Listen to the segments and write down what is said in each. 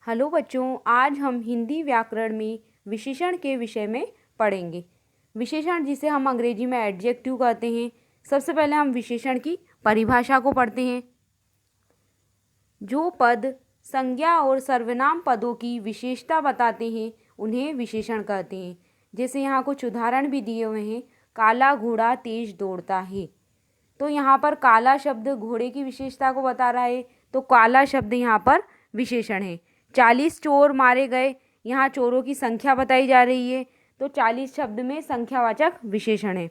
Hello बच्चों, आज हम हिंदी व्याकरण में विशेषण के विषय में पढ़ेंगे। विशेषण जिसे हम अंग्रेजी में एडजेक्टिव कहते हैं। सबसे पहले हम विशेषण की परिभाषा को पढ़ते हैं। जो पद संज्ञा और सर्वनाम पदों की विशेषता बताते हैं उन्हें विशेषण कहते हैं। जैसे यहाँ कुछ उदाहरण भी दिए हुए हैं। काला घोड़ा तेज दौड़ता है, तो यहाँ पर काला शब्द घोड़े की विशेषता को बता रहा है, तो काला शब्द यहाँ पर विशेषण है। 40 चोर मारे गए, यहाँ चोरों की संख्या बताई जा रही है, तो 40 शब्द में संख्यावाचक विशेषण है।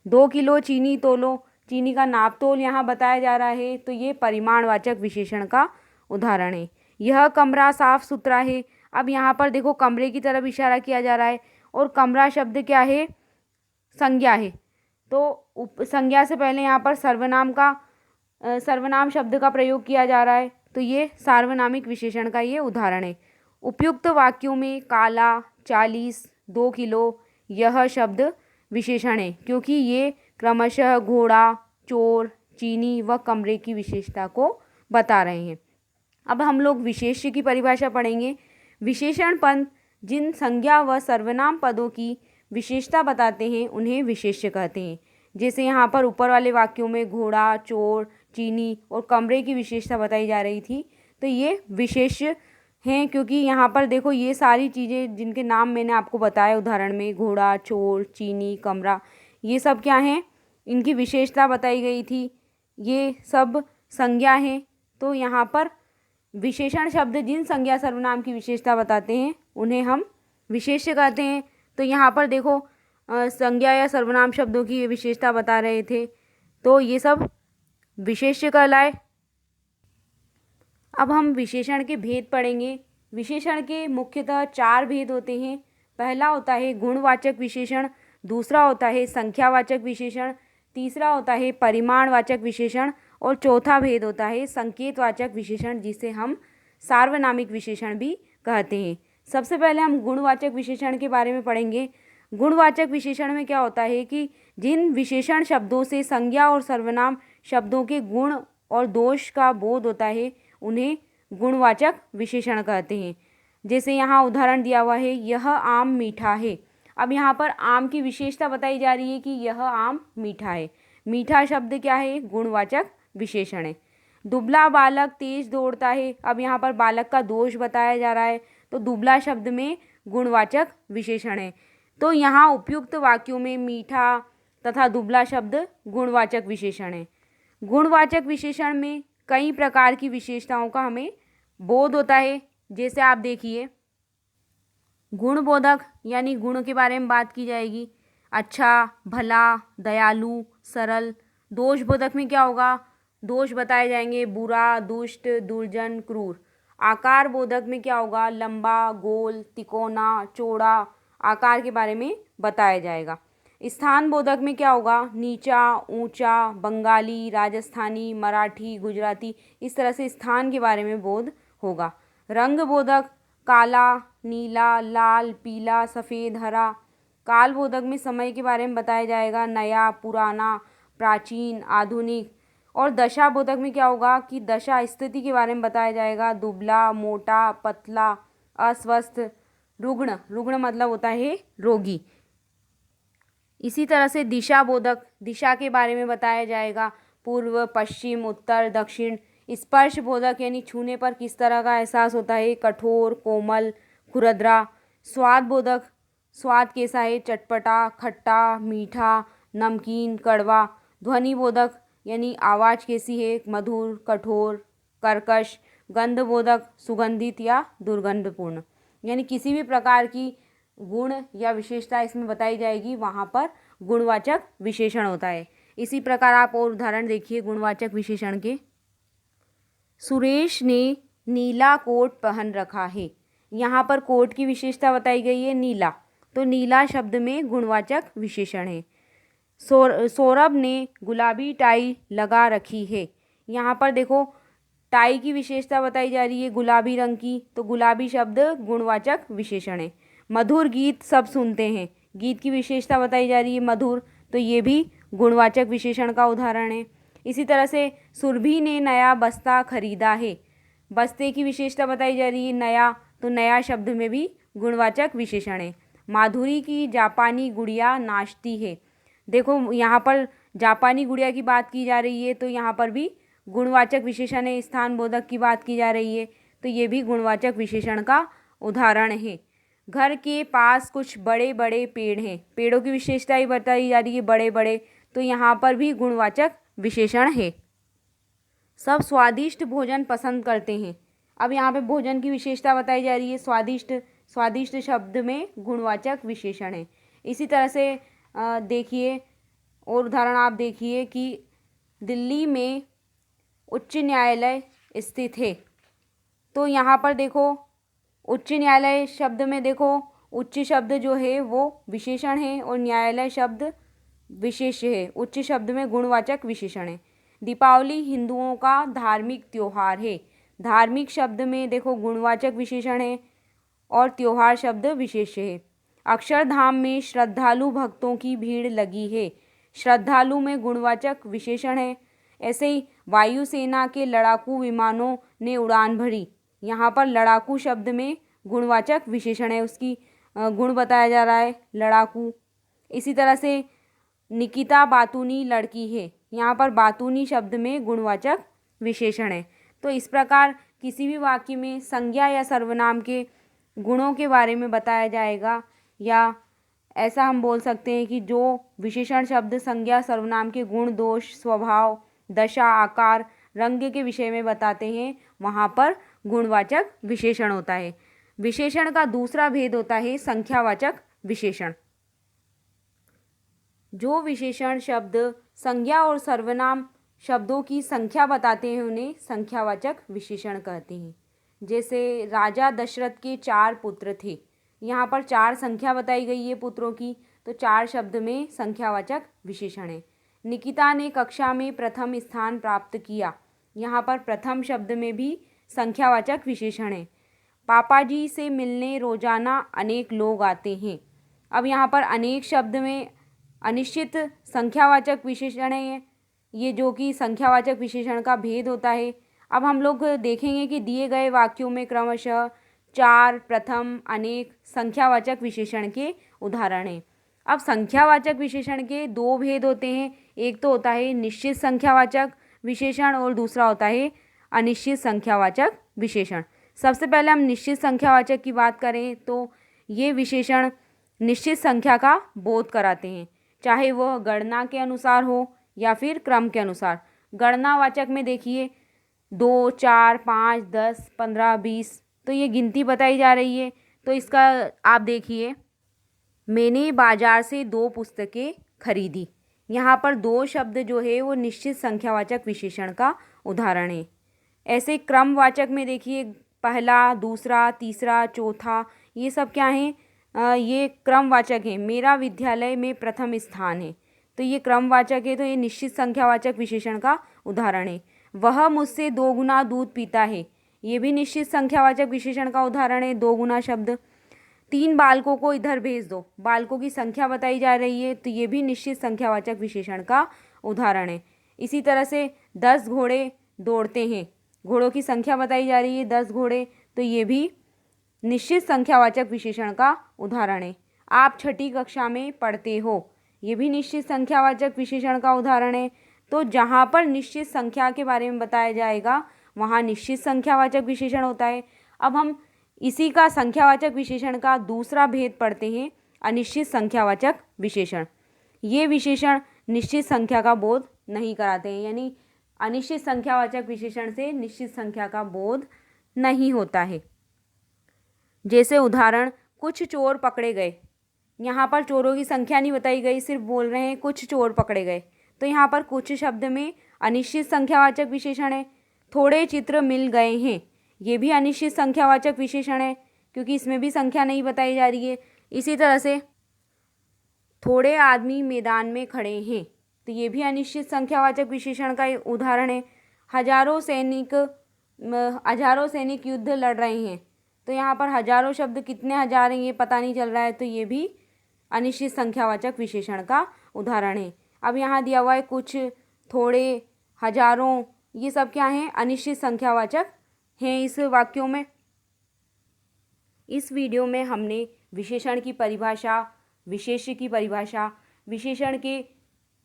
2 किलो चीनी तोलो, चीनी का नाप तोल यहाँ बताया जा रहा है, तो ये परिमाणवाचक विशेषण का उदाहरण है। यह कमरा साफ सुथरा है। अब यहाँ पर देखो कमरे की तरफ इशारा किया जा रहा है, और कमरा शब्द क्या है? संज्ञा है। तो संज्ञा से पहले यहाँ पर सर्वनाम शब्द का प्रयोग किया जा रहा है, तो ये सार्वनामिक विशेषण का ये उदाहरण है। उपयुक्त वाक्यों में काला, 40, 2 किलो यह शब्द विशेषण है, क्योंकि ये क्रमशः घोड़ा, चोर, चीनी व कमरे की विशेषता को बता रहे हैं। अब हम लोग विशेष्य की परिभाषा पढ़ेंगे। विशेषण पद जिन संज्ञा व सर्वनाम पदों की विशेषता बताते हैं उन्हें विशेष्य कहते हैं। जैसे यहाँ पर ऊपर वाले वाक्यों में घोड़ा, चोर, चीनी और कमरे की विशेषता बताई जा रही थी, तो ये विशेष्य हैं, क्योंकि यहाँ पर देखो ये सारी चीज़ें जिनके नाम मैंने आपको बताया उदाहरण में, घोड़ा, चोर, चीनी, कमरा, ये सब क्या हैं? इनकी विशेषता बताई गई थी। ये सब संज्ञा हैं, तो यहाँ पर विशेषण शब्द जिन संज्ञा सर्वनाम की विशेषता बताते हैं उन्हें हम विशेष्य कहते हैं। तो यहाँ पर देखो संज्ञा या सर्वनाम शब्दों की ये विशेषता बता रहे थे, तो ये सब विशेष्य कहलाए। अब हम विशेषण के भेद पढ़ेंगे। विशेषण के मुख्यतः 4 भेद होते हैं। पहला होता है गुणवाचक विशेषण, दूसरा होता है संख्यावाचक विशेषण, तीसरा होता है परिमाणवाचक विशेषण, और चौथा भेद होता है संकेतवाचक विशेषण, जिसे हम सार्वनामिक विशेषण भी कहते हैं। सबसे पहले हम गुणवाचक विशेषण के बारे में पढ़ेंगे। गुणवाचक विशेषण में क्या होता है कि जिन विशेषण शब्दों से संज्ञा और सर्वनाम शब्दों के गुण और दोष का बोध होता है उन्हें गुणवाचक विशेषण कहते हैं। जैसे यहाँ उदाहरण दिया हुआ है, यह आम मीठा है। अब यहाँ पर आम की विशेषता बताई जा रही है कि यह आम मीठा है। मीठा शब्द क्या है? गुणवाचक विशेषण है। दुबला बालक तेज दौड़ता है। अब यहाँ पर बालक का दोष बताया जा रहा है, तो दुबला शब्द में गुणवाचक विशेषण है। तो यहाँ उपयुक्त वाक्यों में मीठा तथा दुबला शब्द गुणवाचक विशेषण है। गुणवाचक विशेषण में कई प्रकार की विशेषताओं का हमें बोध होता है। जैसे आप देखिए, गुणबोधक यानी गुण के बारे में बात की जाएगी, अच्छा, भला, दयालु, सरल। दोषबोधक में क्या होगा? दोष बताए जाएंगे, बुरा, दुष्ट, दुर्जन, क्रूर। आकार बोधक में क्या होगा? लंबा, गोल, तिकोना, चौड़ा, आकार के बारे में बताया जाएगा। स्थान बोधक में क्या होगा? नीचा, ऊंचा, बंगाली, राजस्थानी, मराठी, गुजराती, इस तरह से स्थान के बारे में बोध होगा। रंग बोधक काला, नीला, लाल, पीला, सफ़ेद, हरा। काल बोधक में समय के बारे में बताया जाएगा, नया, पुराना, प्राचीन, आधुनिक। और दशा बोधक में क्या होगा कि दशा स्थिति के बारे में बताया जाएगा, दुबला, मोटा, पतला, अस्वस्थ। रुग्ण, रुग्ण मतलब होता है रोगी। इसी तरह से दिशा बोधक, दिशा के बारे में बताया जाएगा, पूर्व, पश्चिम, उत्तर, दक्षिण। स्पर्श बोधक यानी छूने पर किस तरह का एहसास होता है, कठोर, कोमल, खुरदरा। स्वाद बोधक, स्वाद कैसा है, चटपटा, खट्टा, मीठा, नमकीन, कड़वा। ध्वनि बोधक यानी आवाज़ कैसी है, मधुर, कठोर, कर्कश। गंध बोधक, सुगंधित या दुर्गंधपूर्ण। यानी किसी भी प्रकार की गुण या विशेषता इसमें बताई जाएगी, वहाँ पर गुणवाचक विशेषण होता है। इसी प्रकार आप और उदाहरण देखिए गुणवाचक विशेषण के। सुरेश ने नीला कोट पहन रखा है। यहाँ पर कोट की विशेषता बताई गई है नीला, तो नीला शब्द में गुणवाचक विशेषण है। सौरभ ने गुलाबी टाई लगा रखी है। यहाँ पर देखो टाई की विशेषता बताई जा रही है गुलाबी रंग की, तो गुलाबी शब्द गुणवाचक विशेषण है। मधुर गीत सब सुनते हैं, गीत की विशेषता बताई जा रही है मधुर, तो ये भी गुणवाचक विशेषण का उदाहरण है। इसी तरह से सुरभि ने नया बस्ता खरीदा है। बस्ते की विशेषता बताई जा रही है नया, तो नया शब्द में भी गुणवाचक विशेषण है। माधुरी की जापानी गुड़िया नाचती है। देखो यहाँ पर जापानी गुड़िया की बात की जा रही है, तो यहाँ पर भी गुणवाचक विशेषण है। स्थान बोधक की बात की जा रही है, तो ये भी गुणवाचक विशेषण का उदाहरण है। घर के पास कुछ बड़े बड़े पेड़ हैं। पेड़ों की विशेषता ही बताई जा रही है बड़े बड़े, तो यहाँ पर भी गुणवाचक विशेषण है। सब स्वादिष्ट भोजन पसंद करते हैं। अब यहाँ पे भोजन की विशेषता बताई जा रही है स्वादिष्ट। स्वादिष्ट शब्द में गुणवाचक विशेषण है। इसी तरह से देखिए और उदाहरण आप देखिए कि दिल्ली में उच्च न्यायालय स्थित है। तो यहाँ पर देखो उच्च न्यायालय शब्द में देखो उच्च शब्द जो है वो विशेषण है और न्यायालय शब्द विशेष है। उच्च शब्द में गुणवाचक विशेषण है। दीपावली हिंदुओं का धार्मिक त्योहार है। धार्मिक शब्द में देखो गुणवाचक विशेषण है और त्योहार शब्द विशेष है। अक्षरधाम में श्रद्धालु भक्तों की भीड़ लगी है। श्रद्धालु में गुणवाचक विशेषण है। ऐसे ही वायुसेना के लड़ाकू विमानों ने उड़ान भरी। यहाँ पर लड़ाकू शब्द में गुणवाचक विशेषण है, उसकी गुण बताया जा रहा है लड़ाकू। इसी तरह से निकिता बातूनी लड़की है। यहाँ पर बातूनी शब्द में गुणवाचक विशेषण है। तो इस प्रकार किसी भी वाक्य में संज्ञा या सर्वनाम के गुणों के बारे में बताया जाएगा, या ऐसा हम बोल सकते हैं कि जो विशेषण शब्द संज्ञा सर्वनाम के गुण, दोष, स्वभाव, दशा, आकार, रंग के विषय में बताते हैं, वहाँ पर गुणवाचक विशेषण होता है। विशेषण का दूसरा भेद होता है संख्यावाचक विशेषण। जो विशेषण शब्द संज्ञा और सर्वनाम शब्दों की संख्या बताते हैं उन्हें संख्यावाचक विशेषण कहते हैं। जैसे राजा दशरथ के 4 पुत्र थे। यहाँ पर 4 संख्या बताई गई है पुत्रों की, तो 4 शब्द में संख्यावाचक विशेषण है। निकिता ने कक्षा में प्रथम स्थान प्राप्त किया। यहाँ पर प्रथम शब्द में भी संख्यावाचक विशेषण है। पापा जी से मिलने रोजाना अनेक लोग आते हैं। अब यहाँ पर अनेक शब्द में अनिश्चित संख्यावाचक विशेषण है, ये जो कि संख्यावाचक विशेषण का भेद होता है। अब हम लोग देखेंगे कि दिए गए वाक्यों में क्रमशः 4, प्रथम, अनेक संख्यावाचक विशेषण के उदाहरण हैं। अब संख्यावाचक विशेषण के 2 भेद होते हैं। एक तो होता है निश्चित संख्यावाचक विशेषण और दूसरा होता है अनिश्चित संख्यावाचक विशेषण। सबसे पहले हम निश्चित संख्यावाचक की बात करें तो ये विशेषण निश्चित संख्या का बोध कराते हैं, चाहे वह गणना के अनुसार हो या फिर क्रम के अनुसार। गणनावाचक में देखिए 2, 4, 5, 10, 15, 20, तो ये गिनती बताई जा रही है। तो इसका आप देखिए, मैंने बाजार से 2 पुस्तकें खरीदी। यहाँ पर 2 शब्द जो है वो निश्चित संख्यावाचक विशेषण का उदाहरण है। ऐसे क्रमवाचक में देखिए पहला, दूसरा, तीसरा, चौथा, ये सब क्या हैं? ये क्रमवाचक है। मेरा विद्यालय में प्रथम स्थान है, तो ये क्रमवाचक है, तो ये निश्चित संख्यावाचक विशेषण का उदाहरण है। वह मुझसे 2 गुना दूध पीता है, ये भी निश्चित संख्यावाचक विशेषण का उदाहरण है। 2 गुना शब्द। 3 बालकों को इधर भेज दो, बालकों की संख्या बताई जा रही है, तो ये भी निश्चित संख्यावाचक विशेषण का उदाहरण है। इसी तरह से 10 घोड़े दौड़ते हैं, घोड़ों की संख्या बताई जा रही है 10 घोड़े, तो ये भी निश्चित संख्यावाचक विशेषण का उदाहरण है। आप 6ठी कक्षा में पढ़ते हो, ये भी निश्चित संख्यावाचक विशेषण का उदाहरण है। तो जहाँ पर निश्चित संख्या के बारे में बताया जाएगा वहाँ निश्चित संख्यावाचक विशेषण होता है। अब हम इसी का संख्यावाचक विशेषण का दूसरा भेद पढ़ते हैं, अनिश्चित संख्यावाचक विशेषण। ये विशेषण निश्चित संख्या का बोध नहीं कराते हैं, यानी अनिश्चित संख्यावाचक विशेषण से निश्चित संख्या का बोध नहीं होता है। जैसे उदाहरण, कुछ चोर पकड़े गए। यहाँ पर चोरों की संख्या नहीं बताई गई, सिर्फ बोल रहे हैं कुछ चोर पकड़े गए, तो यहाँ पर कुछ शब्द में अनिश्चित संख्यावाचक विशेषण है। थोड़े चित्र मिल गए हैं, ये भी अनिश्चित संख्यावाचक विशेषण है क्योंकि इसमें भी संख्या नहीं बताई जा रही है। इसी तरह से थोड़े आदमी मैदान में खड़े हैं, तो ये भी अनिश्चित संख्यावाचक विशेषण का उदाहरण है। हजारों सैनिक युद्ध लड़ रहे हैं, तो यहाँ पर हजारों शब्द कितने हजार हैं ये पता नहीं चल रहा है, तो ये भी अनिश्चित संख्यावाचक विशेषण का उदाहरण है। अब यहाँ दिया हुआ है कुछ, थोड़े, हजारों, ये सब क्या हैं? अनिश्चित संख्यावाचक हैं इस वाक्यों में। इस वीडियो में हमने विशेषण की परिभाषा, विशेष्य की परिभाषा, विशेषण के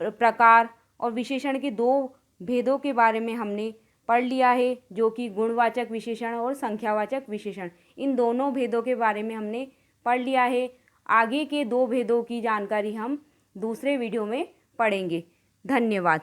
प्रकार और विशेषण के दो भेदों के बारे में हमने पढ़ लिया है, जो कि गुणवाचक विशेषण और संख्यावाचक विशेषण। इन दोनों भेदों के बारे में हमने पढ़ लिया है। आगे के दो भेदों की जानकारी हम दूसरे वीडियो में पढ़ेंगे। धन्यवाद।